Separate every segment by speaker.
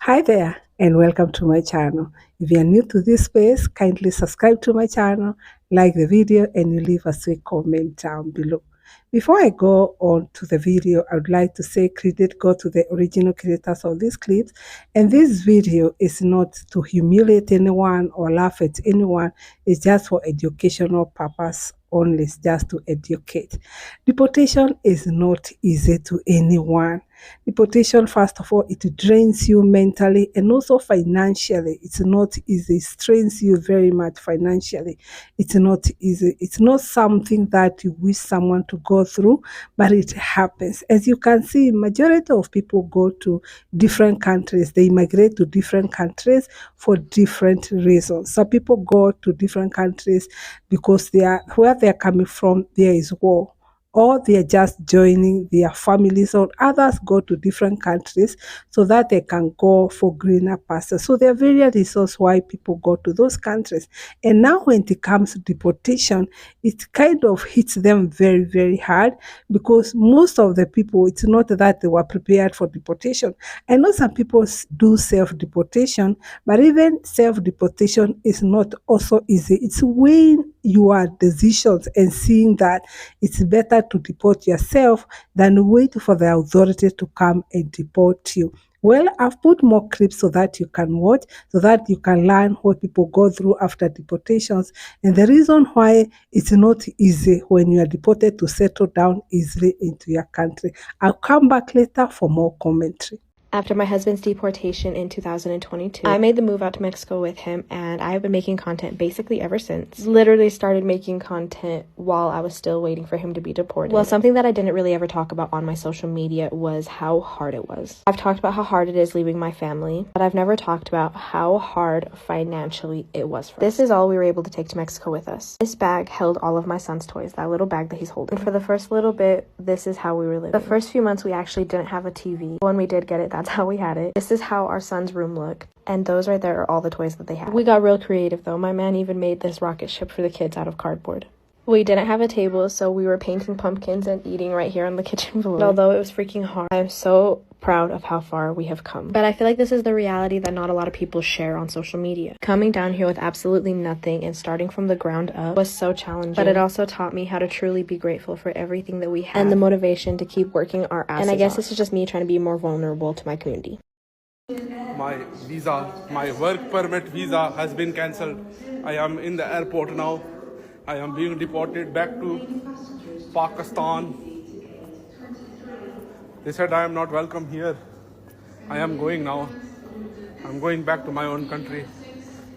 Speaker 1: Hi there and welcome to my channel. If you are new to this space, kindly subscribe to my channel, like the video and you leave a sweet comment down below. Before I go on to the video, I would like to say credit go to the original creators of these clips. And this video is not to humiliate anyone or laugh at anyone. It's just for educational purpose only, it's just to educate. Deportation is not easy to anyone. Deportation, first of all, it drains you mentally and also financially. It's not easy. It strains you very much financially. It's not easy. It's not something that you wish someone to go through, but it happens. As you can see, majority of people go to different countries. They migrate to different countries for different reasons. Some people go to different countries because they are where they are coming from, there is war, or they're just joining their families, or others go to different countries so that they can go for greener pastures. So there are various reasons why people go to those countries. And now when it comes to deportation, it kind of hits them very, very hard because most of the people, it's not that they were prepared for deportation. I know some people do self-deportation, but even self-deportation is not also easy. It's weighing your decisions and seeing that it's better to deport yourself than wait for the authority to come and deport you. Well, I've put more clips so that you can watch, so that you can learn what people go through after deportations and the reason why it's not easy when you are deported to settle down easily into your country. I'll come back later for more commentary.
Speaker 2: After my husband's deportation in 2022, I made the move out to Mexico with him, and I have been making content basically ever since. Literally started making content while I was still waiting for him to be deported. Well, something that I didn't really ever talk about on my social media was how hard it was. I've talked about how hard it is leaving my family, but I've never talked about how hard financially it was for us. This is all we were able to take to Mexico with us. This bag held all of my son's toys, that little bag that he's holding. And for the first little bit, this is how we were living. The first few months, we actually didn't have a TV. When we did get it, that's how we had it. This is how our son's room looked, and those right there are all the toys that they had. We got real creative though. My man even made this rocket ship for the kids out of cardboard. We didn't have a table, so we were painting pumpkins and eating right here on the kitchen floor. Although it was freaking hard, I'm so proud of how far we have come. But I feel like this is the reality that not a lot of people share on social media. Coming down here with absolutely nothing and starting from the ground up was so challenging, but it also taught me how to truly be grateful for everything that we have and the motivation to keep working our asses off. And I guess this is just me trying to be more vulnerable to my community.
Speaker 3: My work permit visa has been cancelled. I am in the airport now. I am being deported back to Pakistan. They said I am not welcome here. I am going now. I'm going back to my own country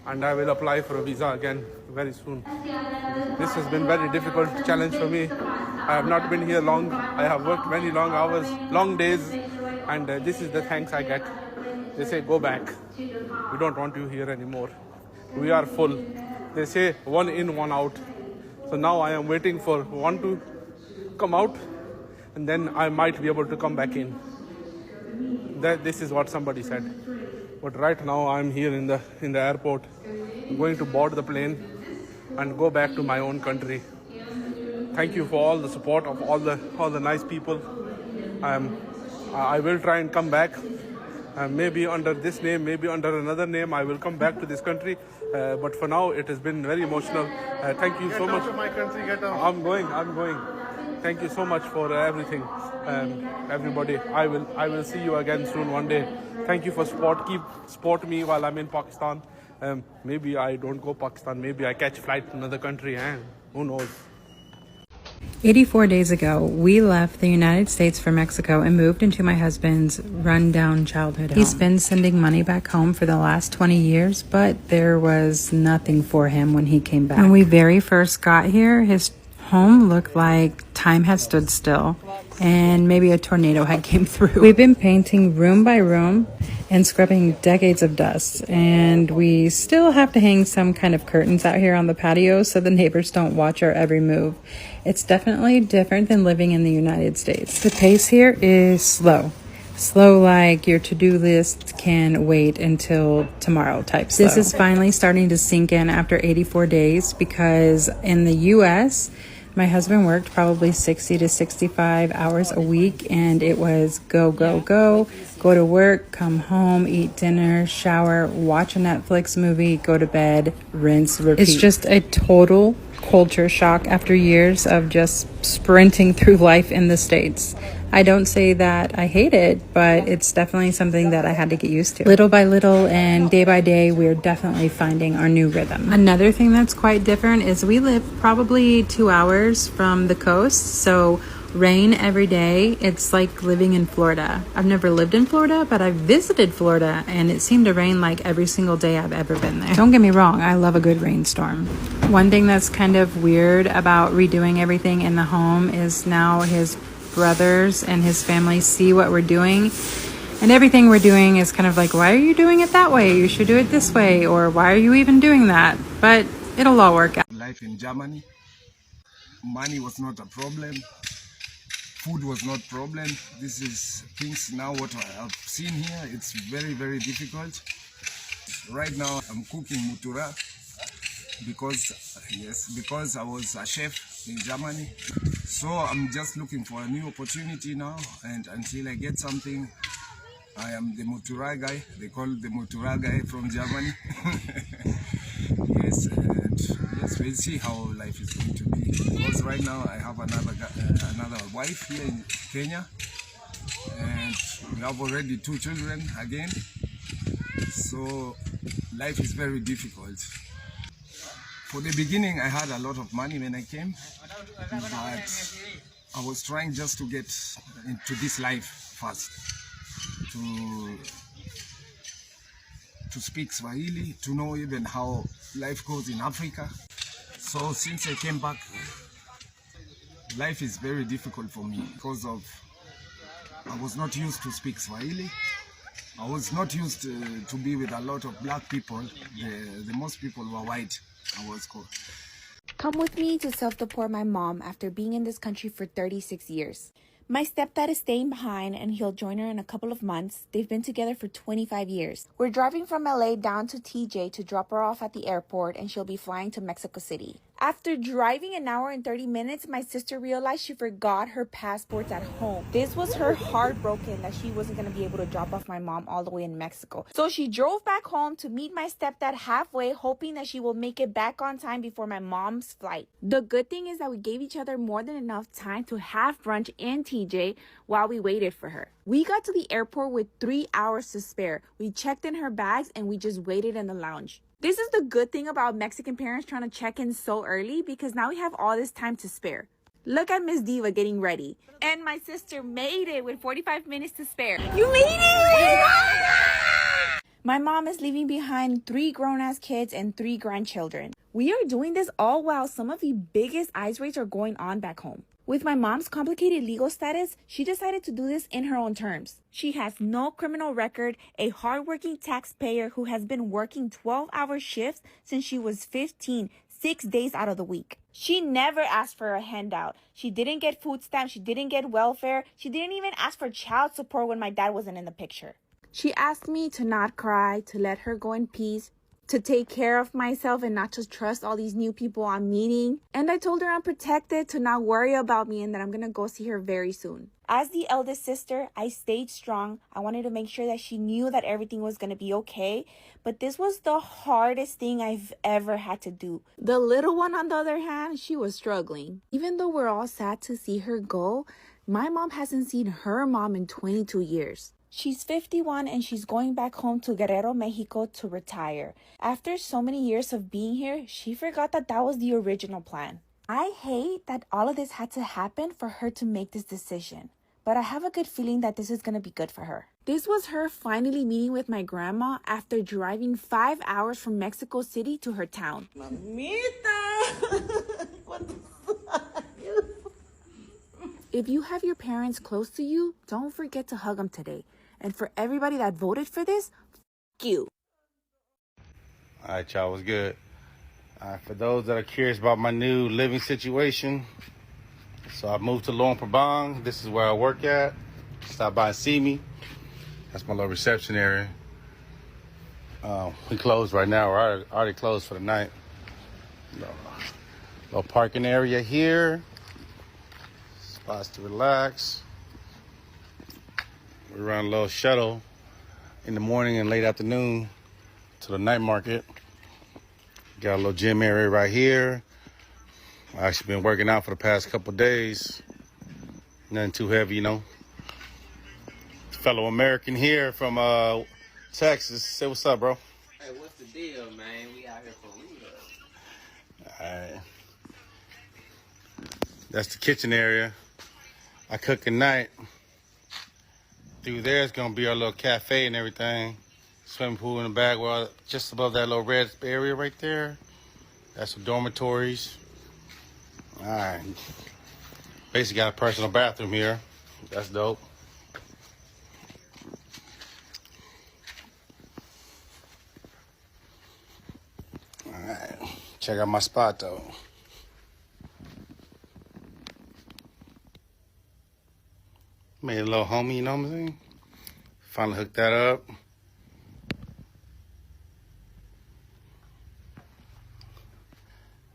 Speaker 3: and I will apply for a visa again very soon. This has been very difficult challenge for me. I have not been here long. I have worked many long hours, long days, and this is the thanks I get. They say, go back. We don't want you here anymore. We are full. They say one in, one out. So now I am waiting for one to come out, and then I might be able to come back in. This is what somebody said. But right now I'm here in the airport. I'm going to board the plane and go back to my own country. Thank you for all the support of all the nice people. I will try and come back. Maybe under this name, maybe under another name, I will come back to this country. But for now, it has been very emotional. Thank you so much. Get out of my country, get out. I'm going. Thank you so much for everything, everybody. I will see you again soon one day. Thank you for support. Keep support me while I'm in Pakistan. Maybe I don't go Pakistan. Maybe I catch flight to another country. Who knows?
Speaker 4: 84 days ago, we left the United States for Mexico and moved into my husband's rundown childhood home. He's been sending money back home for the last 20 years, but there was nothing for him when he came back. When we very first got here, his home looked like time had stood still and maybe a tornado had came through. We've been painting room by room and scrubbing decades of dust, and we still have to hang some kind of curtains out here on the patio so the neighbors don't watch our every move. It's definitely different than living in the United States. The pace here is slow like your to-do list can wait until tomorrow type slow. This is finally starting to sink in after 84 days because in the US, my husband worked probably 60 to 65 hours a week, and it was go Go to work, come home, eat dinner, shower, watch a Netflix movie, go to bed, rinse, repeat. It's just a total culture shock after years of just sprinting through life in the States. I don't say that I hate it, but it's definitely something that I had to get used to. Little by little and day by day, we're definitely finding our new rhythm. Another thing that's quite different is we live probably 2 hours from the coast, so rain every day. It's like living in Florida. I've never lived in Florida, but I've visited Florida, and it seemed to rain like every single day I've ever been there. Don't get me wrong, I love a good rainstorm. One thing that's kind of weird about redoing everything in the home is now his brothers and his family see what we're doing, and everything we're doing is kind of like, why are you doing it that way? You should do it this way, or why are you even doing that? But it'll all work out.
Speaker 5: Life in Germany, money was not a problem. Food was not problem. This is things now what I've seen here. It's very, very difficult. Right now I'm cooking mutura because I was a chef in Germany. So I'm just looking for a new opportunity now, and until I get something, I am the mutura guy. They call the mutura guy from Germany. Yes, and yes, we'll see how life is going to be. Because right now I have another wife here in Kenya, and we have already 2 children again. So life is very difficult. For the beginning, I had a lot of money when I came, but I was trying just to get into this life first, to speak Swahili, to know even how life goes in Africa. So since I came back, life is very difficult for me because I was not used to speak Swahili. I was not used to be with a lot of black people. The most people were white. I was called.
Speaker 6: Come with me to self-deport my mom after being in this country for 36 years. My stepdad is staying behind and he'll join her in a couple of months. They've been together for 25 years. We're driving from LA down to TJ to drop her off at the airport, and she'll be flying to Mexico City. After driving an hour and 30 minutes, my sister realized she forgot her passports at home. This was her heartbroken that she wasn't going to be able to drop off my mom all the way in Mexico. So she drove back home to meet my stepdad halfway, hoping that she will make it back on time before my mom's flight. The good thing is that we gave each other more than enough time to have brunch in TJ while we waited for her. We got to the airport with 3 hours to spare. We checked in her bags and we just waited in the lounge. This is the good thing about Mexican parents trying to check in so early, because now we have all this time to spare. Look at Miss Diva getting ready. And my sister made it with 45 minutes to spare. You made it! My mom is leaving behind 3 grown-ass kids and 3 grandchildren. We are doing this all while some of the biggest ICE raids are going on back home. With my mom's complicated legal status, she decided to do this in her own terms. She has no criminal record, a hardworking taxpayer who has been working 12-hour shifts since she was 15, 6 days out of the week. She never asked for a handout. She didn't get food stamps. She didn't get welfare. She didn't even ask for child support when my dad wasn't in the picture. She asked me to not cry, to let her go in peace, to take care of myself and not to trust all these new people I'm meeting. And I told her I'm protected, to not worry about me, and that I'm gonna go see her very soon. As the eldest sister, I stayed strong. I wanted to make sure that she knew that everything was gonna be okay. But this was the hardest thing I've ever had to do. The little one, on the other hand, she was struggling. Even though we're all sad to see her go, my mom hasn't seen her mom in 22 years. She's 51 and she's going back home to Guerrero, Mexico to retire. After so many years of being here, she forgot that that was the original plan. I hate that all of this had to happen for her to make this decision, but I have a good feeling that this is going to be good for her. This was her finally meeting with my grandma after driving 5 hours from Mexico City to her town. Mamita! If you have your parents close to you, don't forget to hug them today. And for everybody that voted for this, f*** you.
Speaker 7: All right, y'all, what's good? For those that are curious about my new living situation, so I moved to Luang Prabang. This is where I work at. Stop by and see me. That's my little reception area. We closed right now. We're already closed for the night. Little parking area here. Spots to relax. We run a little shuttle in the morning and late afternoon to the night market. Got a little gym area right here. I've actually been working out for the past couple of days. Nothing too heavy, you know. Fellow American here from Texas. Say what's up, bro.
Speaker 8: Hey, what's the deal, man? We out here for real.
Speaker 7: Alright. That's the kitchen area. I cook at night. Through there is gonna be our little cafe and everything. Swimming pool in the back, well, just above that little red area right there. That's the dormitories. Alright. Basically got a personal bathroom here. That's dope. Alright. Check out my spot though. Made a little homie, you know what I'm saying? Finally hooked that up.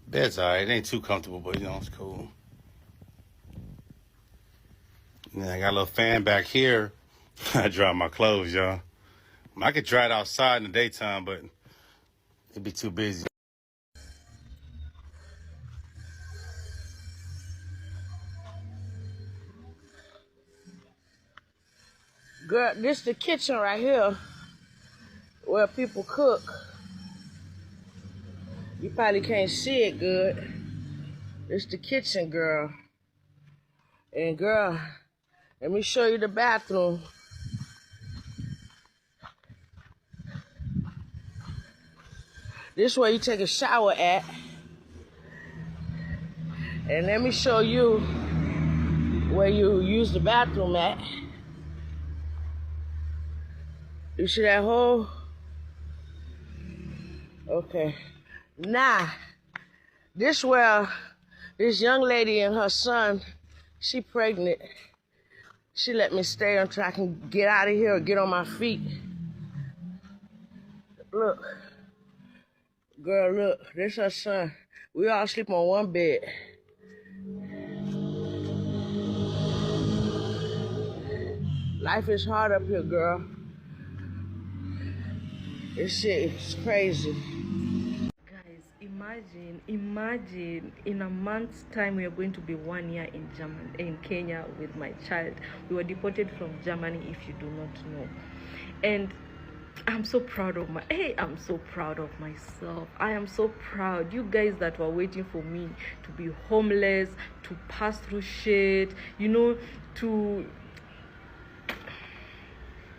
Speaker 7: Bed's alright. It ain't too comfortable, but you know, it's cool. And then I got a little fan back here. I dry my clothes, y'all. I could dry it outside in the daytime, but it'd be too busy.
Speaker 9: Girl, this the kitchen right here where people cook. You probably can't see it good. It's the kitchen, girl. And girl, let me show you the bathroom. This is where you take a shower at. And let me show you where you use the bathroom at. You see that hole? Okay. Now, this where this young lady and her son, she pregnant. She let me stay until I can get out of here or get on my feet. Look. Girl, look. This her son. We all sleep on one bed. Life is hard up here, girl. This shit is crazy.
Speaker 10: Guys, imagine in a month's time we are going to be 1 year in Kenya with my child. We were deported from Germany, if you do not know. And I'm so proud of I'm so proud of myself. I am so proud. You guys that were waiting for me to be homeless, to pass through shit, you know,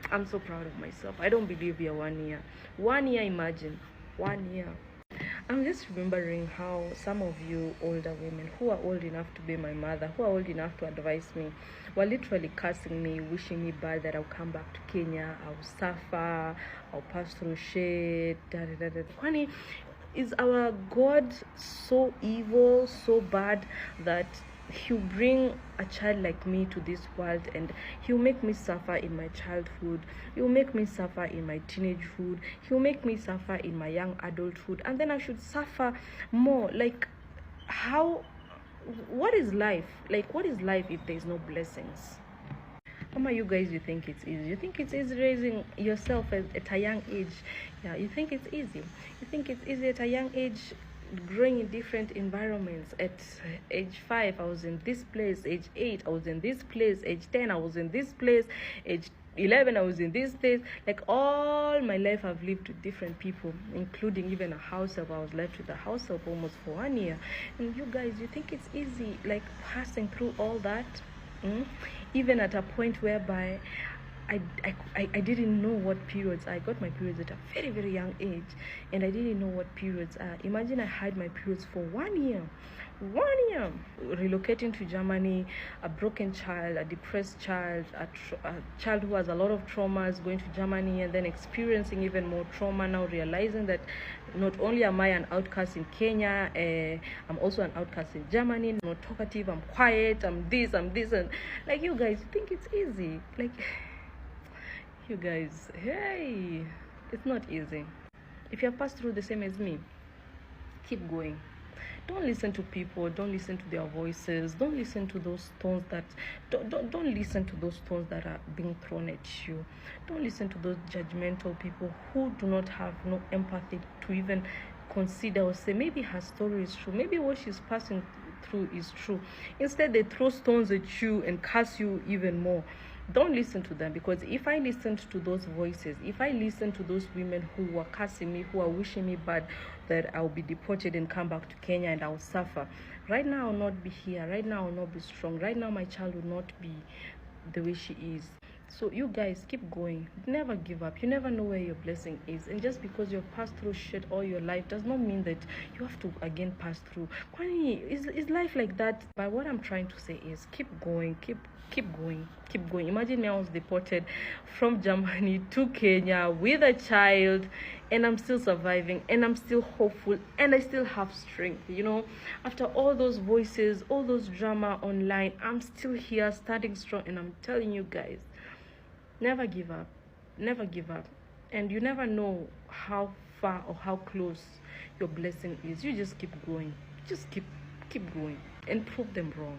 Speaker 10: I'm so proud of myself. I don't believe we are 1 year. 1 year, imagine. 1 year. I'm just remembering how some of you older women who are old enough to be my mother, who are old enough to advise me, were literally cursing me, wishing me bad that I'll come back to Kenya, I'll suffer, I'll pass through shit, Kwani, is our God so evil, so bad that he'll bring a child like me to this world and he'll make me suffer in my childhood, he'll make me suffer in my teenagehood, he'll make me suffer in my young adulthood, and then I should suffer more? Like, what is life? Like, what is life if there's no blessings? Mama, you guys, you think it's easy. You think it's easy raising yourself at a young age. Yeah, you think it's easy. You think it's easy at a young age, growing in different environments. At age 5, I was in this place. Age 8, I was in this place. Age 10, I was in this place. Age 11, I was in this place. Like, all my life I've lived with different people, including even a house help. I was left with a house help almost for 1 year. And you guys, you think it's easy, like, passing through all that? Even at a point whereby I didn't know what periods. I got my periods at a very, very young age, and I didn't know what periods are. Imagine I had my periods for 1 year. 1 year. Relocating to Germany, a broken child, a depressed child, a child who has a lot of traumas, going to Germany and then experiencing even more trauma, now realizing that not only am I an outcast in Kenya, I'm also an outcast in Germany. I'm not talkative, I'm quiet, I'm this, and like, you guys think it's easy. Like, you guys, hey, it's not easy. If you have passed through the same as me, keep going. Don't listen to people. Don't listen to their voices. Don't listen to those stones that don't listen to those stones that are being thrown at you. Don't listen to those judgmental people who do not have no empathy to even consider or say maybe her story is true, maybe what she's passing through is true. Instead, they throw stones at you and curse you even more. Don't listen to them, because if I listened to those voices, if I listened to those women who were cursing me, who are wishing me bad, that I'll be deported and come back to Kenya and I'll suffer, right now I'll not be here. Right now I'll not be strong. Right now my child will not be the way she is. So you guys keep going. Never give up. You never know where your blessing is. And just because you've passed through shit all your life does not mean that you have to again pass through. Kwani, is life like that? But what I'm trying to say is keep going, keep going, keep going. Imagine me, I was deported from Germany to Kenya with a child, and I'm still surviving, and I'm still hopeful, and I still have strength. You know, after all those voices, all those drama online, I'm still here standing strong, and I'm telling you guys, never give up. Never give up. And you never know how far or how close your blessing is. You just keep going. Just keep going and prove them wrong.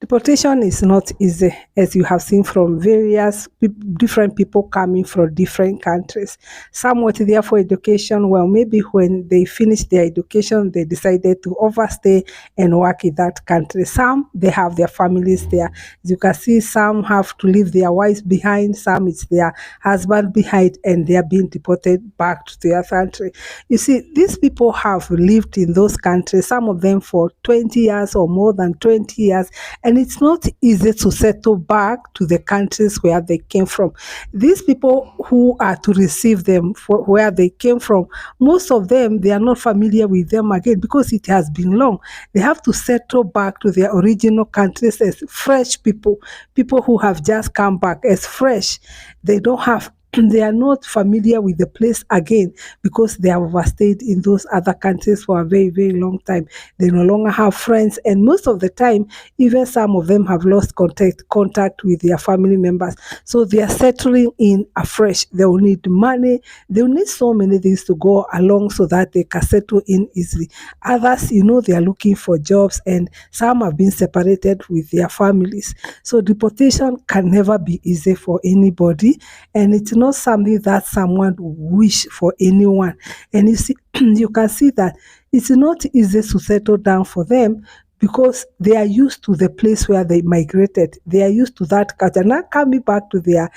Speaker 1: Deportation is not easy, as you have seen from various different people coming from different countries. Some were there for education. Well, maybe when they finished their education, they decided to overstay and work in that country. Some, they have their families there. As you can see, some have to leave their wives behind. Some, it's their husband behind, and they are being deported back to their country. You see, these people have lived in those countries, some of them for 20 years or more than 20 years, and it's not easy to settle back to the countries where they came from. These people who are to receive them for where they came from, most of them, they are not familiar with them again because it has been long. They have to settle back to their original countries as fresh people, people who have just come back as fresh. They don't have they are not familiar with the place again because they have overstayed in those other countries for a very, very long time. They no longer have friends, and most of the time, even some of them have lost contact with their family members. So they are settling in afresh. They will need money. They will need so many things to go along so that they can settle in easily. Others, they are looking for jobs, and some have been separated with their families. So deportation can never be easy for anybody, and it's not something that someone would wish for anyone. And you see, you can see that it's not easy to settle down for them because they are used to the place where they migrated. They are used to that culture. Now coming back to their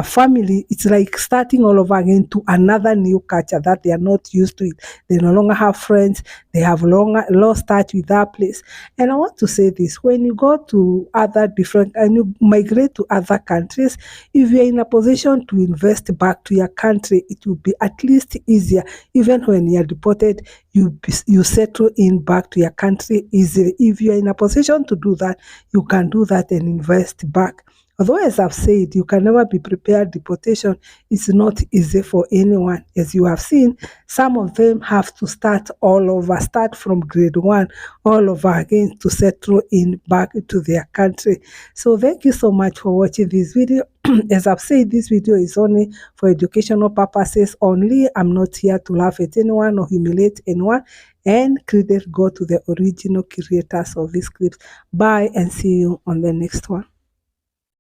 Speaker 1: family, it's like starting all over again to another new culture that they are not used to it. They no longer have friends. They have lost touch with that place. And I want to say this, when you go to and you migrate to other countries, if you're in a position to invest back to your country, it will be at least easier. Even when you're deported, you settle in back to your country easily. If you're in a position to do that, you can do that and invest back. Although, as I've said, you can never be prepared. Deportation is not easy for anyone. As you have seen, some of them have to start all over, start from grade 1 all over again to settle in back to their country. So thank you so much for watching this video. As I've said, this video is only for educational purposes only. I'm not here to laugh at anyone or humiliate anyone. And credit go to the original creators of these clips. Bye, and see you on the next one.